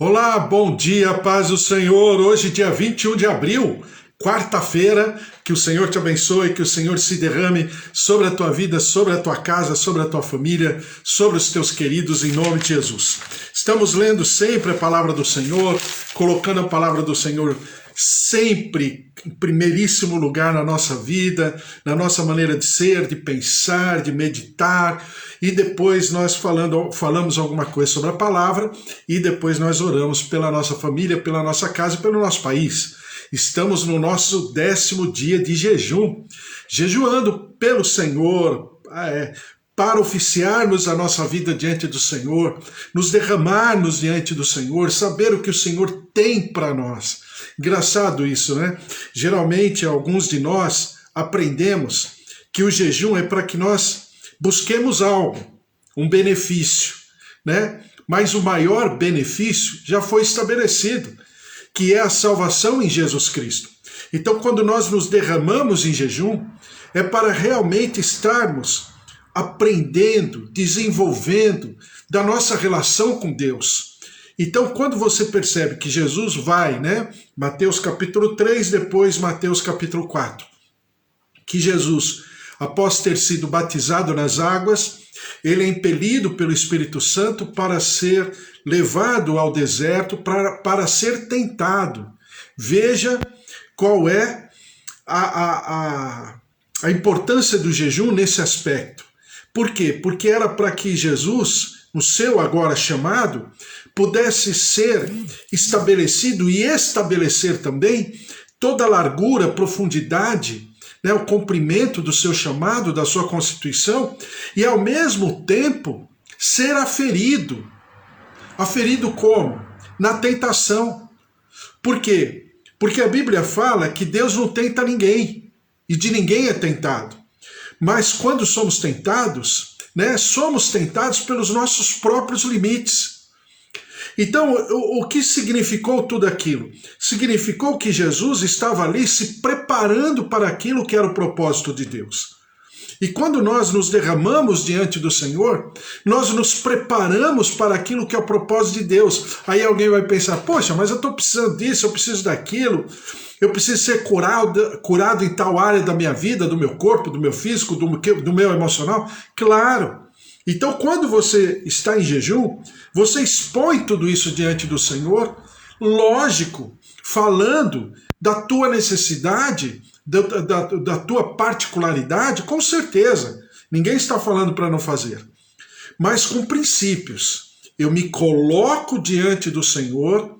Olá, bom dia, paz do Senhor. Hoje, dia 21 de abril, quarta-feira, que o Senhor te abençoe, que o Senhor se derrame sobre a tua vida, sobre a tua casa, sobre a tua família, sobre os teus queridos, em nome de Jesus. Estamos lendo sempre a palavra do Senhor, colocando a palavra do Senhor sempre em primeiríssimo lugar na nossa vida, na nossa maneira de ser, de pensar, de meditar, e depois nós falamos alguma coisa sobre a palavra, e depois nós oramos pela nossa família, pela nossa casa e pelo nosso país. Estamos no nosso 10º dia de jejum, jejuando pelo Senhor, para oficiarmos a nossa vida diante do Senhor, nos derramarmos diante do Senhor, saber o que o Senhor tem para nós. Engraçado isso, né? Geralmente, alguns de nós aprendemos que o jejum é para que nós busquemos algo, um benefício, né? Mas o maior benefício já foi estabelecido, que é a salvação em Jesus Cristo. Então, quando nós nos derramamos em jejum, é para realmente estarmos aprendendo, desenvolvendo da nossa relação com Deus. Então, quando você percebe que Jesus vai, né? Mateus capítulo 3, depois Mateus capítulo 4, que Jesus, após ter sido batizado nas águas, ele é impelido pelo Espírito Santo para ser levado ao deserto, para ser tentado. Veja qual é a importância do jejum nesse aspecto. Por quê? Porque era para que Jesus, no seu agora chamado, pudesse ser estabelecido e estabelecer também toda a largura, profundidade, né, o comprimento do seu chamado, da sua constituição, e ao mesmo tempo ser aferido. Aferido como? Na tentação. Por quê? Porque a Bíblia fala que Deus não tenta ninguém, e de ninguém é tentado. Mas quando somos tentados, né, somos tentados pelos nossos próprios limites. Então, o que significou tudo aquilo? Significou que Jesus estava ali se preparando para aquilo que era o propósito de Deus. E quando nós nos derramamos diante do Senhor, nós nos preparamos para aquilo que é o propósito de Deus. Aí alguém vai pensar, poxa, mas eu estou precisando disso, eu preciso daquilo, eu preciso ser curado em tal área da minha vida, do meu corpo, do meu físico, do meu emocional. Claro! Então, quando você está em jejum, você expõe tudo isso diante do Senhor, lógico, falando da tua necessidade, da tua particularidade, com certeza. Ninguém está falando para não fazer. Mas com princípios. Eu me coloco diante do Senhor,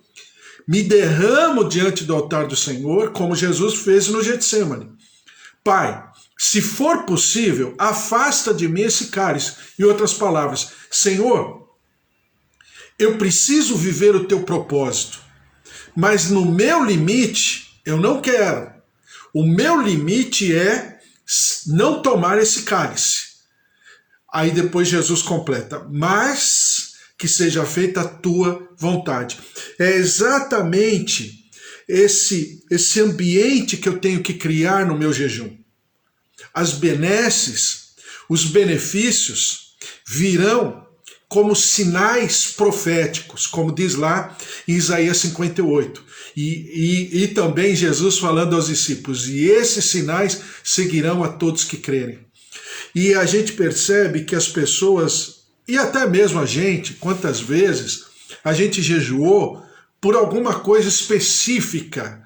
me derramo diante do altar do Senhor, como Jesus fez no Getsêmani. Pai, se for possível, afasta de mim esse cálice. Em outras palavras, Senhor, eu preciso viver o teu propósito, mas no meu limite, eu não quero. O meu limite é não tomar esse cálice. Aí depois Jesus completa, mas que seja feita a tua vontade. É exatamente esse ambiente que eu tenho que criar no meu jejum. As benesses, os benefícios virão como sinais proféticos, como diz lá em Isaías 58. E também Jesus falando aos discípulos, e esses sinais seguirão a todos que crerem. E a gente percebe que as pessoas, e até mesmo a gente, quantas vezes a gente jejuou por alguma coisa específica,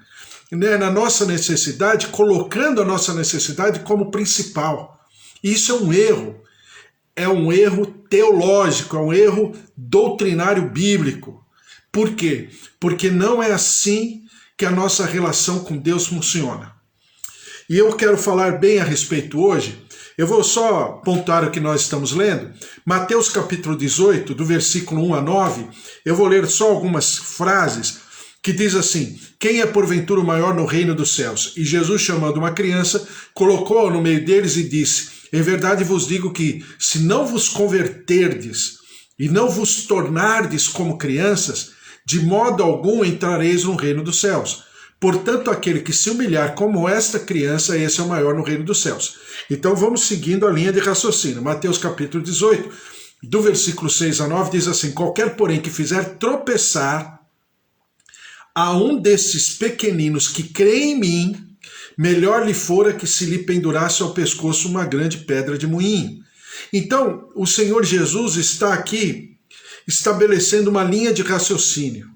né, na nossa necessidade, colocando a nossa necessidade como principal. Isso é um erro teológico, é um erro doutrinário bíblico. Por quê? Porque não é assim que a nossa relação com Deus funciona. E eu quero falar bem a respeito hoje. Eu vou só pontuar o que nós estamos lendo. Mateus capítulo 18, do versículo 1 a 9, eu vou ler só algumas frases que diz assim, quem é porventura o maior no reino dos céus? E Jesus, chamando uma criança, colocou-a no meio deles e disse, em verdade vos digo que, se não vos converterdes e não vos tornardes como crianças, de modo algum entrareis no reino dos céus. Portanto, aquele que se humilhar como esta criança, esse é o maior no reino dos céus. Então vamos seguindo a linha de raciocínio. Mateus capítulo 18, do versículo 6 a 9, diz assim, qualquer, porém, que fizer tropeçar a um desses pequeninos que crê em mim, melhor lhe fora que se lhe pendurasse ao pescoço uma grande pedra de moinho. Então, o Senhor Jesus está aqui estabelecendo uma linha de raciocínio.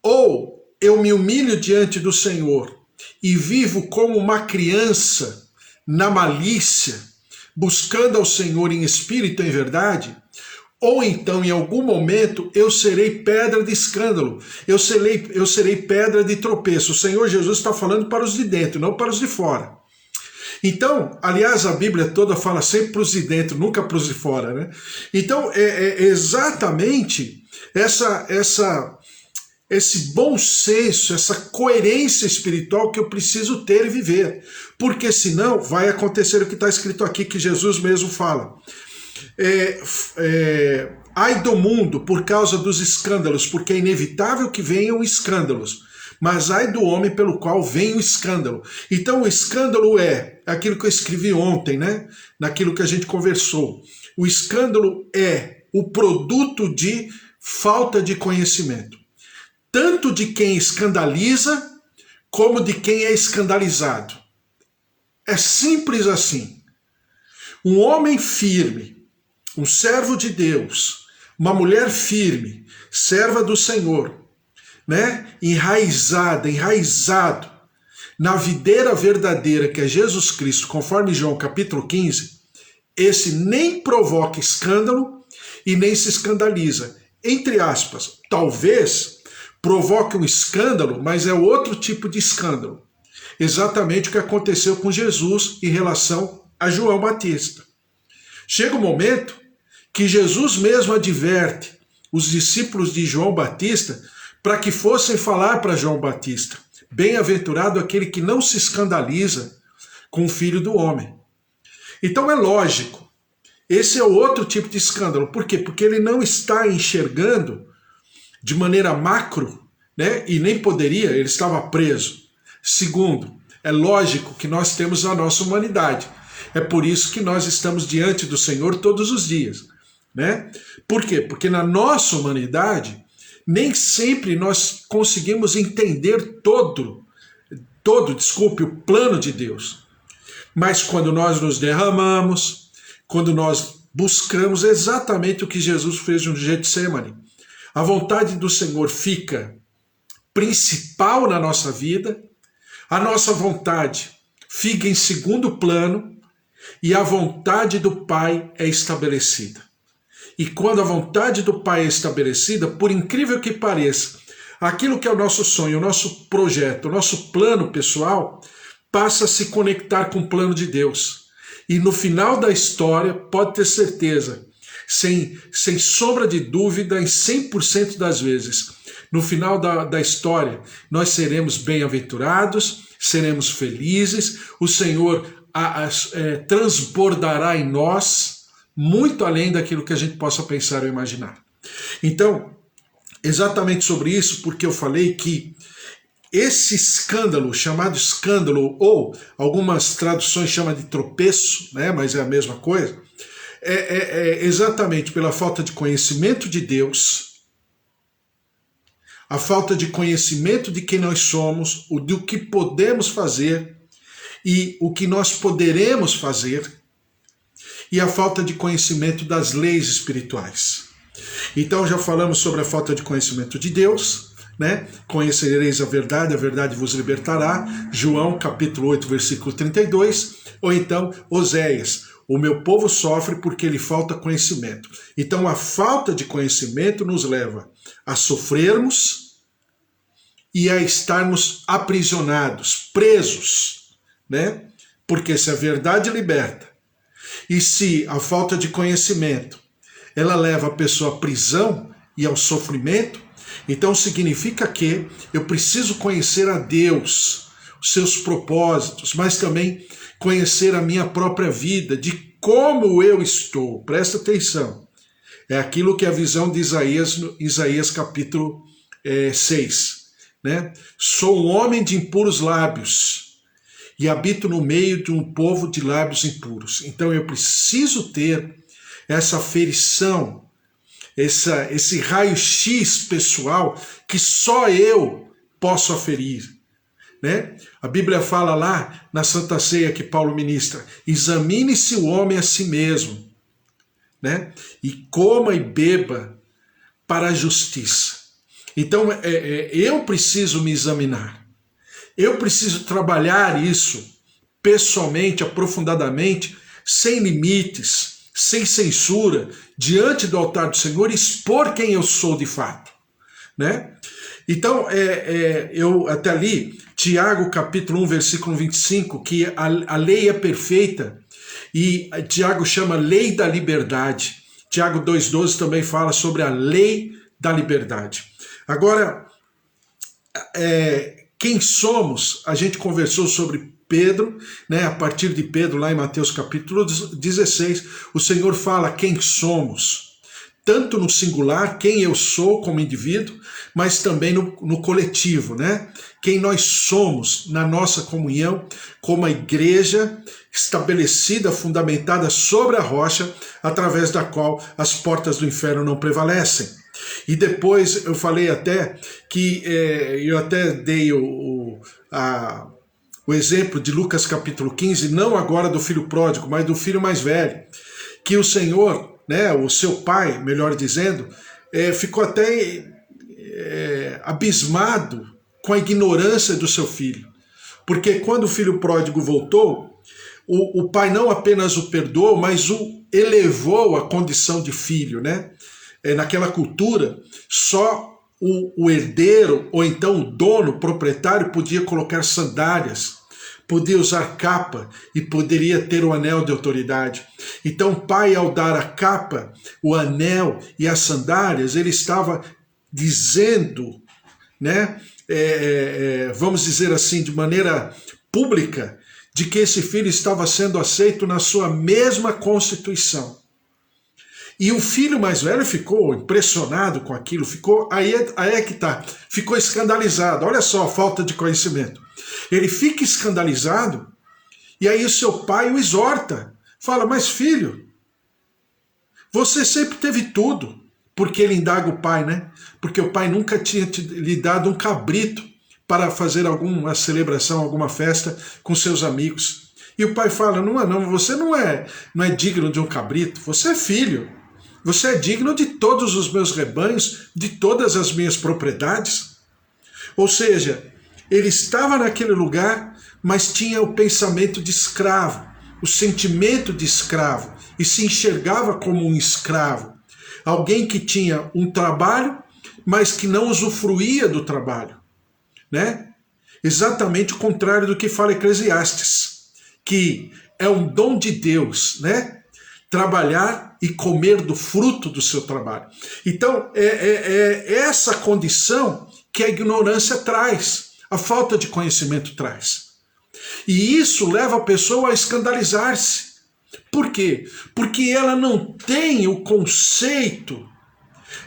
Ou eu me humilho diante do Senhor e vivo como uma criança na malícia, buscando ao Senhor em espírito e em verdade, ou então, em algum momento, eu serei pedra de escândalo, eu serei pedra de tropeço. O Senhor Jesus está falando para os de dentro, não para os de fora. Então, aliás, a Bíblia toda fala sempre para os de dentro, nunca para os de fora, né? Então, é exatamente esse bom senso, essa coerência espiritual que eu preciso ter e viver. Porque senão vai acontecer o que está escrito aqui, que Jesus mesmo fala. Ai do mundo por causa dos escândalos, porque é inevitável que venham escândalos, mas ai do homem pelo qual vem o escândalo. Então o escândalo é aquilo que eu escrevi ontem, né? Naquilo que a gente conversou. O escândalo é o produto de falta de conhecimento, tanto de quem escandaliza como de quem é escandalizado. É simples assim. Um homem firme, um servo de Deus, uma mulher firme, serva do Senhor, né? Enraizado na videira verdadeira que é Jesus Cristo, conforme João capítulo 15, esse nem provoca escândalo e nem se escandaliza. Entre aspas, talvez provoque um escândalo, mas é outro tipo de escândalo. Exatamente o que aconteceu com Jesus em relação a João Batista. Chega um momento que Jesus mesmo adverte os discípulos de João Batista para que fossem falar para João Batista: bem-aventurado aquele que não se escandaliza com o Filho do Homem. Então é lógico, esse é outro tipo de escândalo. Por quê? Porque ele não está enxergando de maneira macro, né? E nem poderia, ele estava preso. Segundo, é lógico que nós temos a nossa humanidade. É por isso que nós estamos diante do Senhor todos os dias, né? Por quê? Porque na nossa humanidade, nem sempre nós conseguimos entender todo, o plano de Deus. Mas quando nós nos derramamos, quando nós buscamos exatamente o que Jesus fez no Getsemane, a vontade do Senhor fica principal na nossa vida, a nossa vontade fica em segundo plano e a vontade do Pai é estabelecida. E quando a vontade do Pai é estabelecida, por incrível que pareça, aquilo que é o nosso sonho, o nosso projeto, o nosso plano pessoal, passa a se conectar com o plano de Deus. E no final da história, pode ter certeza, sem sombra de dúvida, em 100% das vezes, no final da história, nós seremos bem-aventurados, seremos felizes, o Senhor transbordará em nós, muito além daquilo que a gente possa pensar ou imaginar. Então, exatamente sobre isso, porque eu falei que esse escândalo, chamado escândalo, ou algumas traduções chamam de tropeço, né, mas é a mesma coisa, é exatamente pela falta de conhecimento de Deus, a falta de conhecimento de quem nós somos, do que podemos fazer e o que nós poderemos fazer, e a falta de conhecimento das leis espirituais. Então já falamos sobre a falta de conhecimento de Deus, né? Conhecereis a verdade vos libertará, João capítulo 8, versículo 32, ou então Oséias, o meu povo sofre porque lhe falta conhecimento. Então a falta de conhecimento nos leva a sofrermos e a estarmos aprisionados, presos, né? Porque se a verdade liberta, e se a falta de conhecimento ela leva a pessoa à prisão e ao sofrimento, então significa que eu preciso conhecer a Deus, os seus propósitos, mas também conhecer a minha própria vida, de como eu estou. Presta atenção. É aquilo que é a visão de Isaías, Isaías capítulo 6. Né? Sou um homem de impuros lábios e habito no meio de um povo de lábios impuros. Então eu preciso ter essa aferição, esse raio-x pessoal que só eu posso aferir, né? A Bíblia fala lá na Santa Ceia que Paulo ministra: examine-se o homem a si mesmo, né? E coma e beba para a justiça. Então, eu preciso me examinar. Eu preciso trabalhar isso pessoalmente, aprofundadamente, sem limites, sem censura, diante do altar do Senhor, expor quem eu sou de fato, né? Então, eu até li Tiago capítulo 1, versículo 25, que a lei é perfeita, e Tiago chama lei da liberdade. Tiago 2,12 também fala sobre a lei da liberdade. Agora, quem somos? A gente conversou sobre Pedro, né? A partir de Pedro, lá em Mateus capítulo 16, o Senhor fala quem somos, tanto no singular, quem eu sou como indivíduo, mas também no coletivo, né? Quem nós somos na nossa comunhão como a igreja estabelecida, fundamentada sobre a rocha, através da qual as portas do inferno não prevalecem. E depois eu falei até que, eu até dei o exemplo de Lucas capítulo 15, não agora do filho pródigo, mas do filho mais velho, que o Senhor, né, o seu pai, melhor dizendo, ficou até abismado com a ignorância do seu filho. Porque quando o filho pródigo voltou, o pai não apenas o perdoou, mas o elevou à condição de filho, né? Naquela cultura, só o herdeiro, ou então o dono, o proprietário, podia colocar sandálias, podia usar capa e poderia ter o anel de autoridade. Então o pai, ao dar a capa, o anel e as sandálias, ele estava dizendo, né, vamos dizer assim, de maneira pública, de que esse filho estava sendo aceito na sua mesma constituição. E o filho mais velho ficou impressionado com aquilo, ficou escandalizado. Olha só a falta de conhecimento. Ele fica escandalizado e aí o seu pai o exorta. Fala, mas filho, você sempre teve tudo. Porque ele indaga o pai, né? Porque o pai nunca tinha lhe dado um cabrito para fazer alguma celebração, alguma festa com seus amigos. E o pai fala, não, você não é digno de um cabrito, você é filho. Você é digno de todos os meus rebanhos, de todas as minhas propriedades. Ou seja, ele estava naquele lugar, mas tinha o pensamento de escravo, o sentimento de escravo, e se enxergava como um escravo. Alguém que tinha um trabalho, mas que não usufruía do trabalho, né? Exatamente o contrário do que fala Eclesiastes, que é um dom de Deus, né? Trabalhar e comer do fruto do seu trabalho. Então, é essa condição que a ignorância traz, a falta de conhecimento traz. E isso leva a pessoa a escandalizar-se. Por quê? Porque ela não tem o conceito,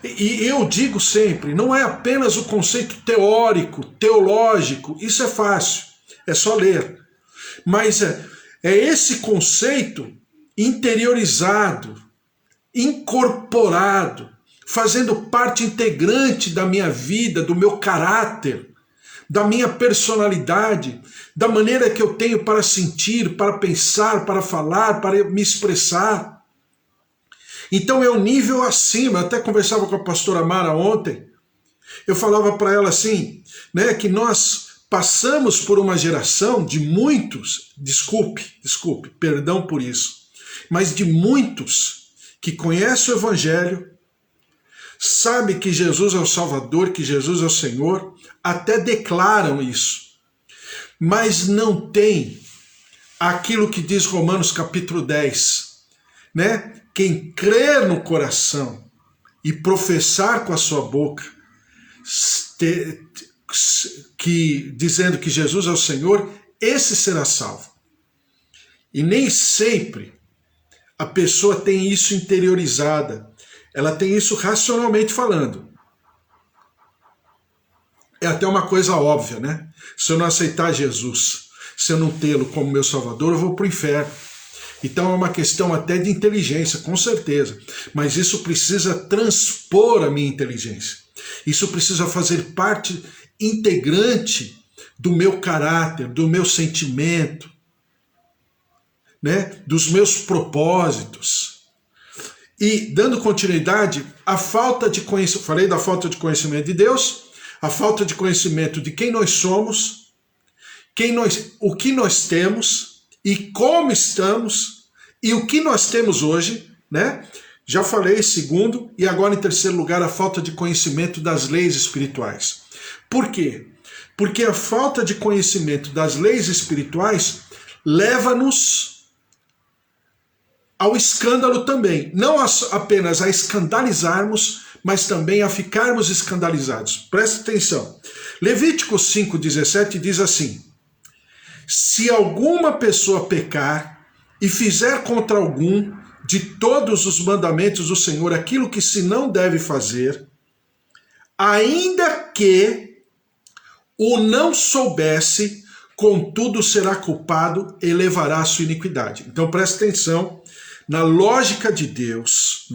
e eu digo sempre, não é apenas o conceito teórico, teológico, isso é fácil, é só ler. Mas é esse conceito interiorizado, incorporado, fazendo parte integrante da minha vida, do meu caráter, da minha personalidade, da maneira que eu tenho para sentir, para pensar, para falar, para me expressar. Então é um nível acima. Eu até conversava com a pastora Mara ontem, eu falava para ela assim, né, que nós passamos por uma geração de muitos, desculpe, perdão por isso, mas de muitos que conhecem o Evangelho, sabe que Jesus é o Salvador, que Jesus é o Senhor, até declaram isso, mas não tem aquilo que diz Romanos capítulo 10, né? Quem crer no coração e professar com a sua boca, dizendo que Jesus é o Senhor, esse será salvo. E nem sempre a pessoa tem isso interiorizada, ela tem isso racionalmente falando. É até uma coisa óbvia, né? Se eu não aceitar Jesus, se eu não tê-lo como meu Salvador, eu vou para o inferno. Então é uma questão até de inteligência, com certeza. Mas isso precisa transpor a minha inteligência. Isso precisa fazer parte integrante do meu caráter, do meu sentimento, né, dos meus propósitos. E, dando continuidade, a falta de conhecimento, falei da falta de conhecimento de Deus, a falta de conhecimento de quem nós somos, o que nós temos e como estamos e o que nós temos hoje, né? Já falei, segundo, e agora em terceiro lugar, a falta de conhecimento das leis espirituais. Por quê? Porque a falta de conhecimento das leis espirituais leva-nos ao escândalo também. Não apenas a escandalizarmos, mas também a ficarmos escandalizados. Presta atenção. Levítico 5,17 diz assim: se alguma pessoa pecar e fizer contra algum de todos os mandamentos do Senhor aquilo que se não deve fazer, ainda que o não soubesse, contudo será culpado e levará a sua iniquidade. Então presta atenção, na lógica de Deus,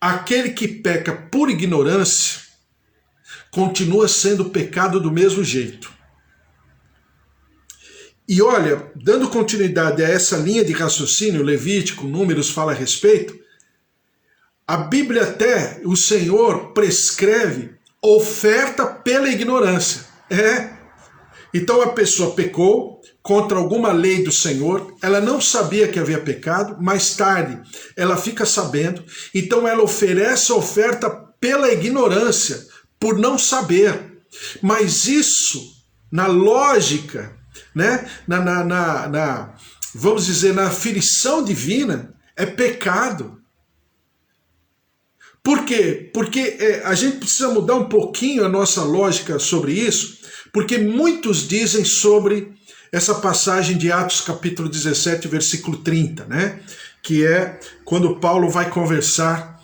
aquele que peca por ignorância continua sendo pecado do mesmo jeito. E olha, dando continuidade a essa linha de raciocínio, Levítico, Números fala a respeito, a Bíblia até, o Senhor prescreve oferta pela ignorância. Então a pessoa pecou contra alguma lei do Senhor, ela não sabia que havia pecado, mais tarde ela fica sabendo, então ela oferece a oferta pela ignorância, por não saber. Mas isso, na lógica, né, vamos dizer, na aferição divina, é pecado. Por quê? Porque a gente precisa mudar um pouquinho a nossa lógica sobre isso, porque muitos dizem sobre essa passagem de Atos capítulo 17, versículo 30, né? Que é quando Paulo vai conversar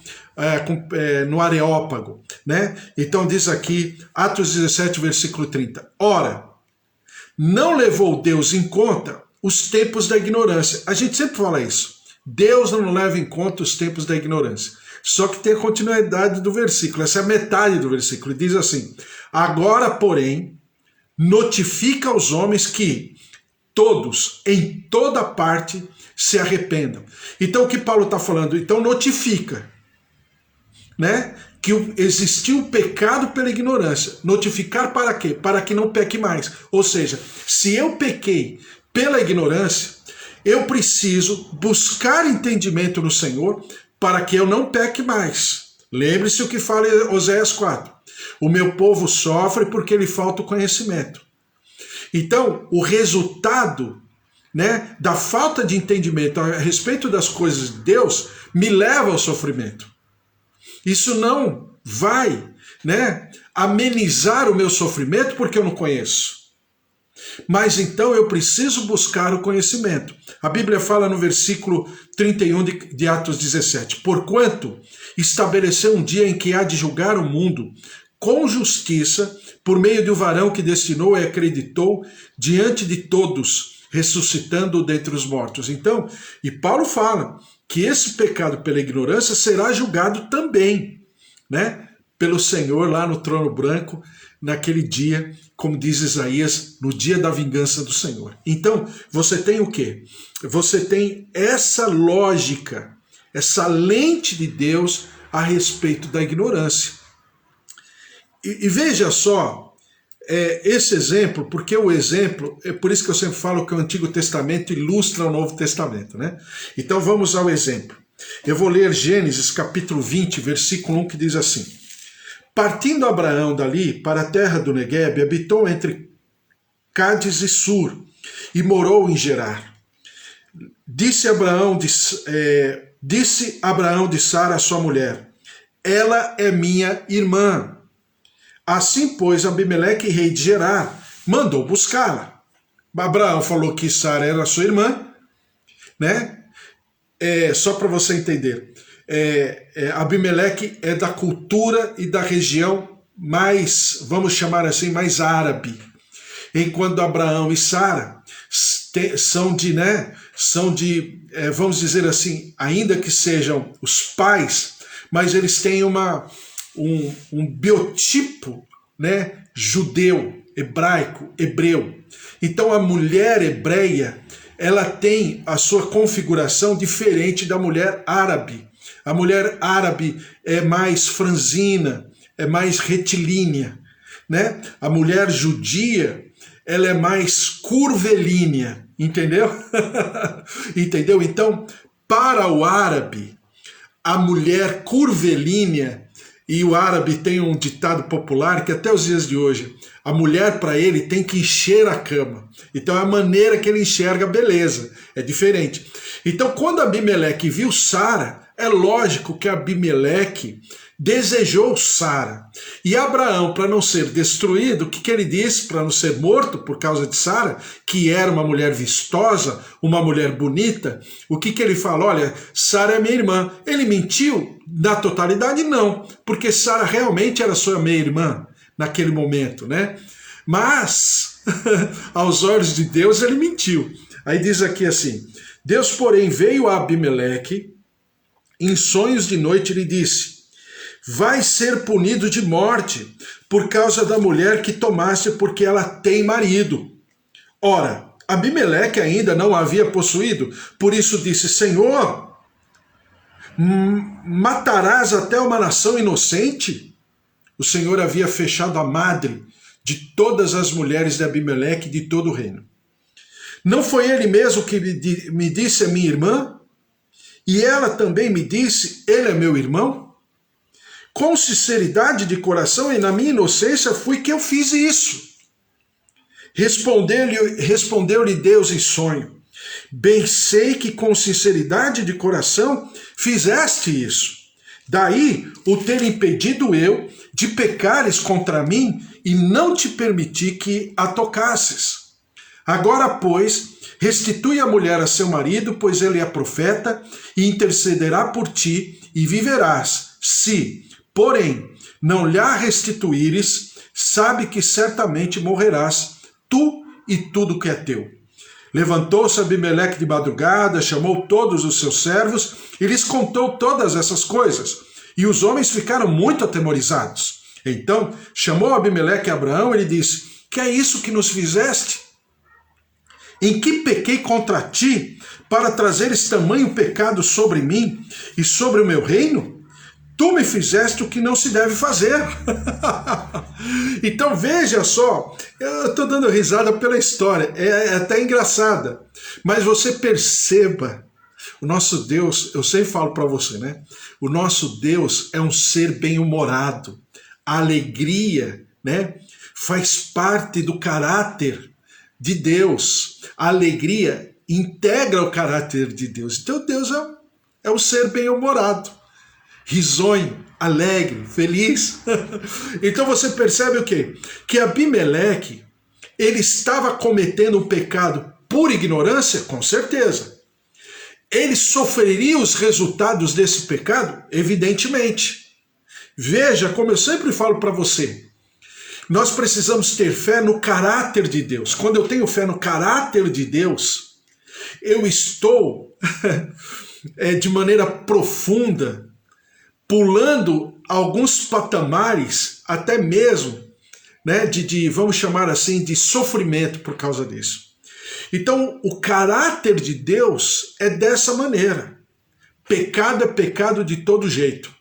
no Areópago, né? Então diz aqui, Atos 17, versículo 30. Ora, não levou Deus em conta os tempos da ignorância. A gente sempre fala isso. Deus não leva em conta os tempos da ignorância. Só que tem a continuidade do versículo. Essa é a metade do versículo. Diz assim: agora, porém, notifica aos homens que todos, em toda parte, se arrependam. Então o que Paulo está falando? Então notifica, né? Que existiu o pecado pela ignorância. Notificar para quê? Para que não peque mais. Ou seja, se eu pequei pela ignorância, eu preciso buscar entendimento no Senhor para que eu não peque mais. Lembre-se o que fala em Oséias 4. O meu povo sofre porque lhe falta o conhecimento. Então, o resultado, né, da falta de entendimento a respeito das coisas de Deus me leva ao sofrimento. Isso não vai, né, amenizar o meu sofrimento porque eu não conheço. Mas então eu preciso buscar o conhecimento. A Bíblia fala no versículo 31 de Atos 17: porquanto estabeleceu um dia em que há de julgar o mundo com justiça, por meio de um varão que destinou e acreditou diante de todos, ressuscitando dentre os mortos. Então, e Paulo fala que esse pecado pela ignorância será julgado também, né, pelo Senhor lá no trono branco, naquele dia, como diz Isaías, no dia da vingança do Senhor. Então, você tem o quê? Você tem essa lógica, essa lente de Deus a respeito da ignorância. E veja só, esse exemplo, porque o exemplo, é por isso que eu sempre falo que o Antigo Testamento ilustra o Novo Testamento, né? Então vamos ao exemplo. Eu vou ler Gênesis capítulo 20, versículo 1, que diz assim: partindo Abraão dali para a terra do Neguebe, habitou entre Cádiz e Sur, e morou em Gerar. Disse Abraão de Sara, sua mulher: ela é minha irmã. Assim, pois, Abimeleque, rei de Gerar, mandou buscá-la. Abraão falou que Sara era sua irmã, né? Só para você entender, Abimeleque é da cultura e da região mais, vamos chamar assim, mais árabe. Enquanto Abraão e Sara são de, vamos dizer assim, ainda que sejam os pais, mas eles têm uma um biotipo, né, judeu, hebraico, hebreu. Então a mulher hebreia, ela tem a sua configuração diferente da mulher árabe. A mulher árabe é mais franzina, é mais retilínea, né? A mulher judia, ela é mais curvilínea, entendeu? Entendeu? Então, para o árabe, a mulher curvilínea, e o árabe tem um ditado popular que até os dias de hoje, a mulher para ele tem que encher a cama. Então é a maneira que ele enxerga a beleza, é diferente. Então quando Abimeleque viu Sara, é lógico que Abimeleque desejou Sara. E Abraão, para não ser destruído, o que ele disse para não ser morto por causa de Sara, que era uma mulher vistosa, uma mulher bonita, o que ele fala? Olha, Sara é minha irmã. Ele mentiu? Na totalidade não, porque Sara realmente era sua meia-irmã naquele momento, né? Mas, aos olhos de Deus, ele mentiu. Aí diz aqui assim, Deus, porém, veio a Abimeleque, em sonhos de noite lhe disse, vai ser punido de morte por causa da mulher que tomaste, porque ela tem marido. Ora, Abimeleque ainda não a havia possuído, por isso disse, Senhor, matarás até uma nação inocente? O Senhor havia fechado a madre de todas as mulheres de Abimeleque e de todo o reino. Não foi ele mesmo que me disse, é minha irmã? E ela também me disse, ele é meu irmão? Com sinceridade de coração e na minha inocência fui que eu fiz isso. Respondeu-lhe Deus em sonho, bem sei que com sinceridade de coração fizeste isso. Daí o ter impedido eu de pecares contra mim e não te permiti que a tocasses. Agora, pois, restitui a mulher a seu marido, pois ele é profeta, e intercederá por ti, e viverás. Se, porém, não lhe restituíres, sabe que certamente morrerás, tu e tudo que é teu. Levantou-se Abimeleque de madrugada, chamou todos os seus servos e lhes contou todas essas coisas. E os homens ficaram muito atemorizados. Então chamou Abimeleque a Abraão e lhe disse, que é isso que nos fizeste? Em que pequei contra ti para trazeres tamanho pecado sobre mim e sobre o meu reino? Tu me fizeste o que não se deve fazer. Então veja só, eu estou dando risada pela história, é até engraçada, mas você perceba, o nosso Deus, eu sempre falo para você, né? O nosso Deus é um ser bem-humorado, a alegria, né? Faz parte do caráter de Deus, a alegria integra o caráter de Deus, então Deus é um ser bem-humorado, risonho, alegre, feliz. Então você percebe o quê? Que Abimeleque, ele estava cometendo um pecado por ignorância? Com certeza. Ele sofreria os resultados desse pecado? Evidentemente. Veja, como eu sempre falo para você, nós precisamos ter fé no caráter de Deus. Quando eu tenho fé no caráter de Deus, eu estou de maneira profunda pulando alguns patamares, até mesmo, né, vamos chamar assim, de sofrimento por causa disso. Então, o caráter de Deus é dessa maneira. Pecado é pecado de todo jeito.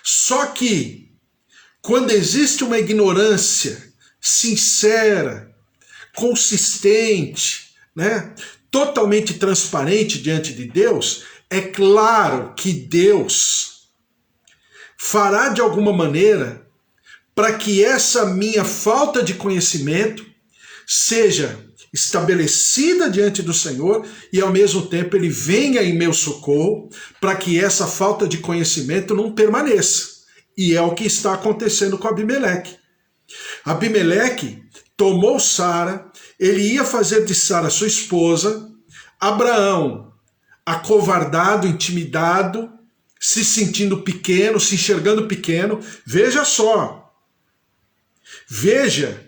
Só que, quando existe uma ignorância sincera, consistente, né, totalmente transparente diante de Deus, é claro que Deus fará de alguma maneira para que essa minha falta de conhecimento seja estabelecida diante do Senhor e ao mesmo tempo Ele venha em meu socorro para que essa falta de conhecimento não permaneça. E é o que está acontecendo com Abimeleque. Abimeleque tomou Sara, ele ia fazer de Sara sua esposa, Abraão, acovardado, intimidado, se sentindo pequeno, se enxergando pequeno. Veja só, veja,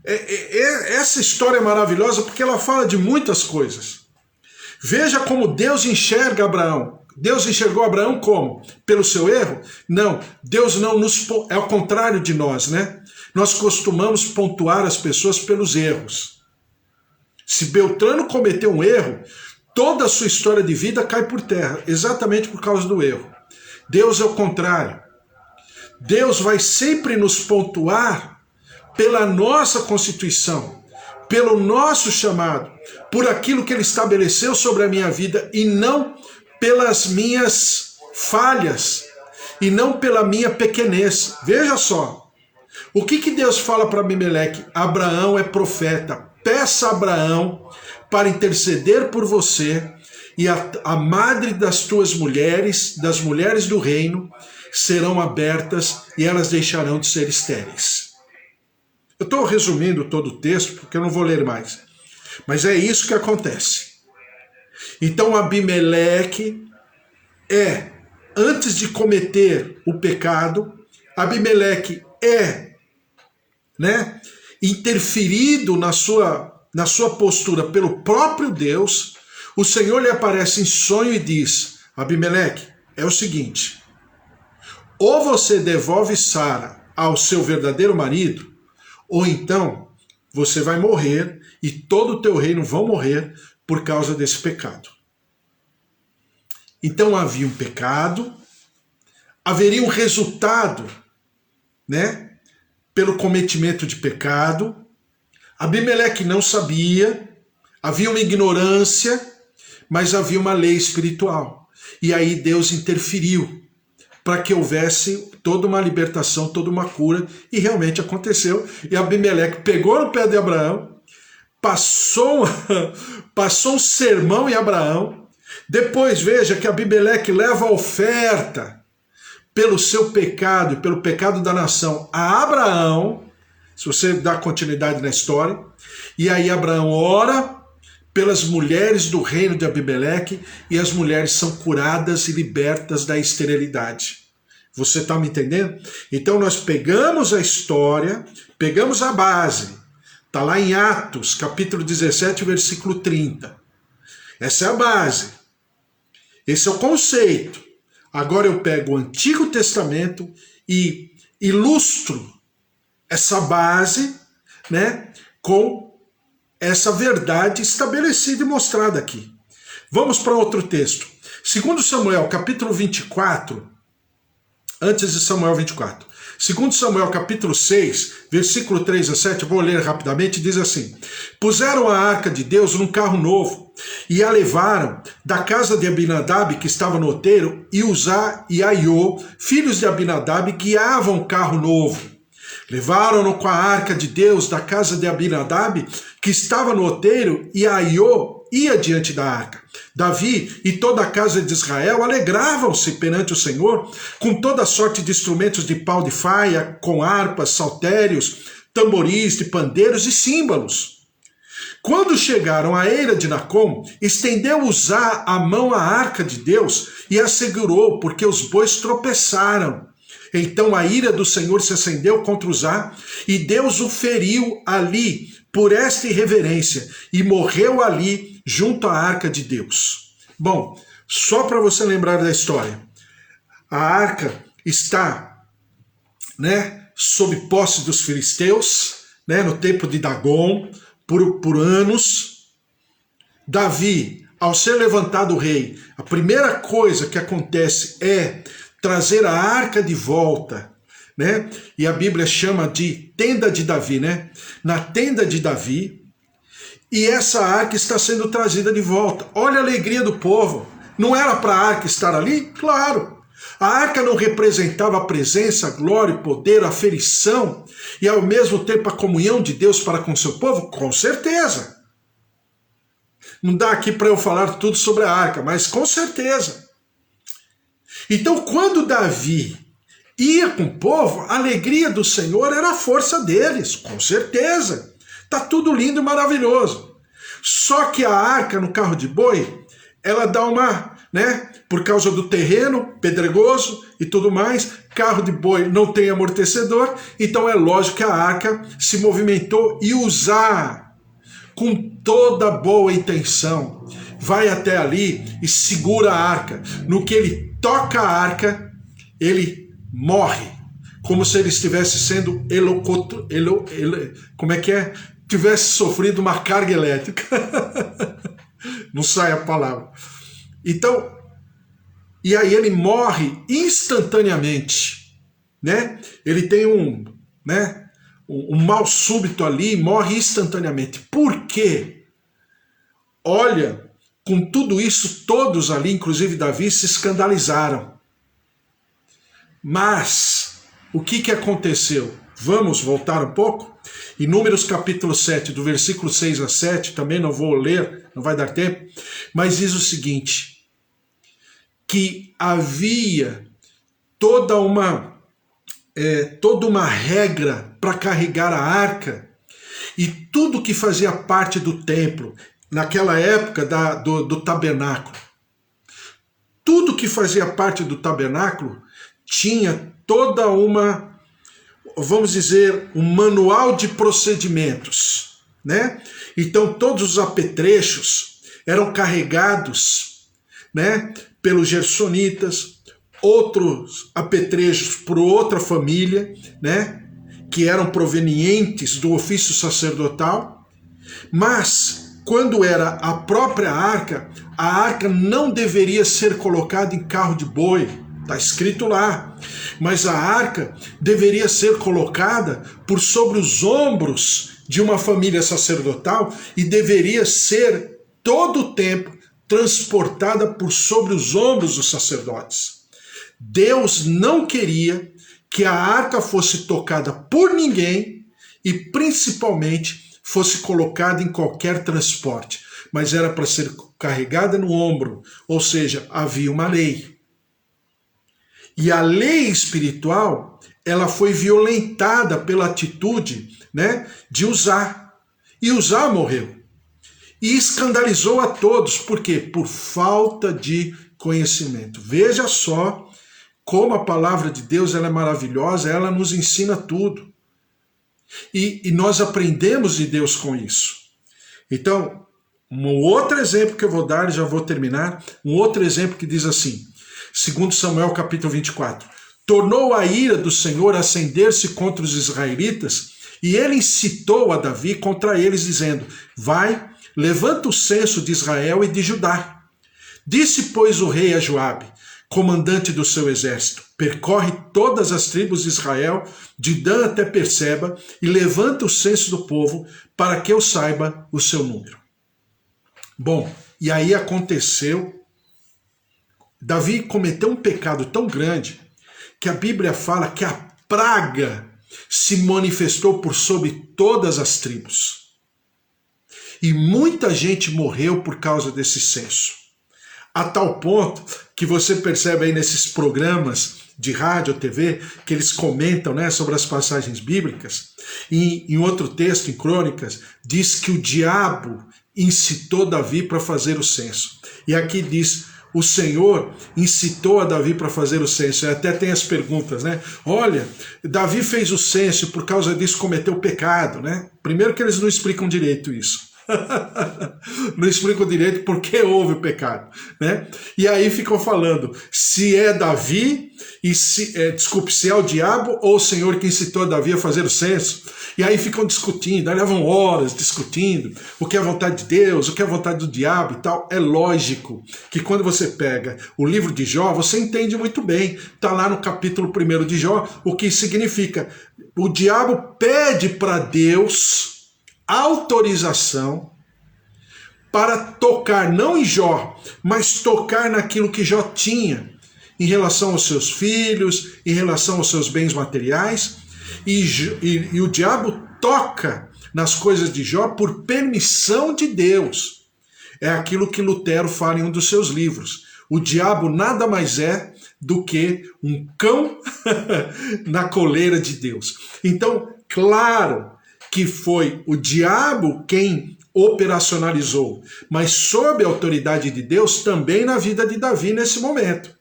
essa história é maravilhosa porque ela fala de muitas coisas. Veja como Deus enxerga Abraão. Deus enxergou Abraão como? Pelo seu erro? Não, Deus não nos... É ao contrário de nós, né? Nós costumamos pontuar as pessoas pelos erros. Se Beltrano cometeu um erro, toda a sua história de vida cai por terra, exatamente por causa do erro. Deus é o contrário. Deus vai sempre nos pontuar pela nossa constituição, pelo nosso chamado, por aquilo que Ele estabeleceu sobre a minha vida e não pelas minhas falhas e não pela minha pequenez. Veja só, o que Deus fala para Abimeleque? Abraão é profeta, peça a Abraão para interceder por você e a madre das tuas mulheres, das mulheres do reino, serão abertas e elas deixarão de ser estéreis. Eu estou resumindo todo o texto porque eu não vou ler mais, mas é isso que acontece. Então Abimeleque antes de cometer o pecado, Abimeleque interferido na sua postura pelo próprio Deus. O Senhor lhe aparece em sonho e diz: Abimeleque, é o seguinte, ou você devolve Sara ao seu verdadeiro marido, ou então você vai morrer e todo o teu reino vão morrer por causa desse pecado. Então havia um pecado, haveria um resultado, pelo cometimento de pecado. Abimeleque não sabia, havia uma ignorância, mas havia uma lei espiritual. E aí Deus interferiu para que houvesse toda uma libertação, toda uma cura, e realmente aconteceu. E Abimeleque pegou no pé de Abraão, passou um sermão em Abraão. Depois veja que Abimeleque leva a oferta pelo seu pecado e pelo pecado da nação a Abraão, se você dá continuidade na história, e aí Abraão ora pelas mulheres do reino de Abimeleque e as mulheres são curadas e libertas da esterilidade. Você está me entendendo? Então nós pegamos a história, pegamos a base, está lá em Atos, capítulo 17, versículo 30. Essa é a base. Esse é o conceito. Agora eu pego o Antigo Testamento e ilustro essa base, com essa verdade estabelecida e mostrada aqui. Vamos para outro texto. 2 Samuel, capítulo 24, antes de Samuel 24. 2 Samuel, capítulo 6, versículo 3 a 7, eu vou ler rapidamente, diz assim: puseram a arca de Deus num carro novo e a levaram da casa de Abinadab, que estava no outeiro, e Uzá e Aiô, filhos de Abinadab, guiavam o carro novo. Levaram-no com a arca de Deus da casa de Abinadab, que estava no outeiro, e Aiô ia diante da arca. Davi e toda a casa de Israel alegravam-se perante o Senhor com toda sorte de instrumentos de pau de faia, com harpas, saltérios, tamboris, de pandeiros e símbolos. Quando chegaram à eira de Nacom, estendeu Uzá a mão à arca de Deus e a segurou, porque os bois tropeçaram. Então a ira do Senhor se acendeu contra Uzá, e Deus o feriu ali por esta irreverência, e morreu ali junto à arca de Deus. Bom, só para você lembrar da história, a arca está, sob posse dos filisteus, no tempo de Dagon, por anos. Davi, ao ser levantado o rei, a primeira coisa que acontece é trazer a arca de volta, e a Bíblia chama de tenda de Davi, na tenda de Davi, e essa arca está sendo trazida de volta. Olha a alegria do povo. Não era para a arca estar ali? Claro. A arca não representava a presença, a glória, o poder, a aferição e ao mesmo tempo a comunhão de Deus para com seu povo? Com certeza. Não dá aqui para eu falar tudo sobre a arca, mas com certeza. Então, quando Davi ia com o povo, a alegria do Senhor era a força deles, com certeza. Tá tudo lindo e maravilhoso. Só que a arca no carro de boi, ela dá uma, por causa do terreno pedregoso e tudo mais, carro de boi não tem amortecedor, então é lógico que a arca se movimentou. E Uzá, com toda boa intenção, vai até ali e segura a arca. No que ele toca a arca, ele morre, como se ele estivesse sendo tivesse sofrido uma carga elétrica. Não sai a palavra. Então, e aí ele morre instantaneamente, né? Ele tem um mal súbito ali e morre instantaneamente. Por quê? Olha, com tudo isso, todos ali, inclusive Davi, se escandalizaram. Mas, o que aconteceu? Vamos voltar um pouco? Em Números capítulo 7, do versículo 6 a 7, também não vou ler, não vai dar tempo, mas diz o seguinte, que havia toda uma regra para carregar a arca, e tudo que fazia parte do templo, naquela época do tabernáculo, tudo que fazia parte do tabernáculo tinha toda uma, vamos dizer, um manual de procedimentos, né? Então todos os apetrechos eram carregados, né, pelos gersonitas, outros apetrechos por outra família, né, que eram provenientes do ofício sacerdotal, mas quando era a própria arca, a arca não deveria ser colocada em carro de boi, está escrito lá, mas a arca deveria ser colocada por sobre os ombros de uma família sacerdotal e deveria ser todo o tempo transportada por sobre os ombros dos sacerdotes. Deus não queria que a arca fosse tocada por ninguém e principalmente fosse colocada em qualquer transporte, mas era para ser carregada no ombro, ou seja, havia uma lei. E a lei espiritual, ela foi violentada pela atitude, né, de Uzá. E Uzá morreu. E escandalizou a todos. Por quê? Por falta de conhecimento. Veja só como a palavra de Deus ela é maravilhosa, ela nos ensina tudo. E nós aprendemos de Deus com isso. Então, um outro exemplo que eu vou dar, já vou terminar, um outro exemplo que diz assim, segundo Samuel capítulo 24, tornou a ira do Senhor acender-se contra os israelitas, e ele incitou a Davi contra eles, dizendo, vai, levanta o censo de Israel e de Judá. Disse, pois, o rei a Joabe, comandante do seu exército, percorre todas as tribos de Israel, de Dan até Perseba, e levanta o censo do povo, para que eu saiba o seu número. Bom, e aí aconteceu, Davi cometeu um pecado tão grande, que a Bíblia fala que a praga se manifestou por sobre todas as tribos. E muita gente morreu por causa desse censo. A tal ponto que você percebe aí nesses programas de rádio ou TV, que eles comentam, né, sobre as passagens bíblicas, e em outro texto, em Crônicas, diz que o diabo incitou Davi para fazer o censo. E aqui diz, o Senhor incitou a Davi para fazer o censo. E até tem as perguntas, né? Olha, Davi fez o censo e por causa disso cometeu pecado, né? Primeiro que eles não explicam direito isso. Não explicam direito por que houve o pecado, né? E aí ficam falando se é Davi e se é o diabo ou o Senhor que incitou Davi a fazer o censo. E aí ficam discutindo, aí levam horas discutindo o que é a vontade de Deus, o que é a vontade do diabo e tal. É lógico que quando você pega o livro de Jó, você entende muito bem. Está lá no capítulo 1 de Jó, o que significa o diabo pede para Deus autorização para tocar, não em Jó, mas tocar naquilo que Jó tinha, em relação aos seus filhos, em relação aos seus bens materiais, e o diabo toca nas coisas de Jó por permissão de Deus. É aquilo que Lutero fala em um dos seus livros. O diabo nada mais é do que um cão na coleira de Deus. Então, claro que foi o diabo quem operacionalizou, mas sob a autoridade de Deus também na vida de Davi nesse momento.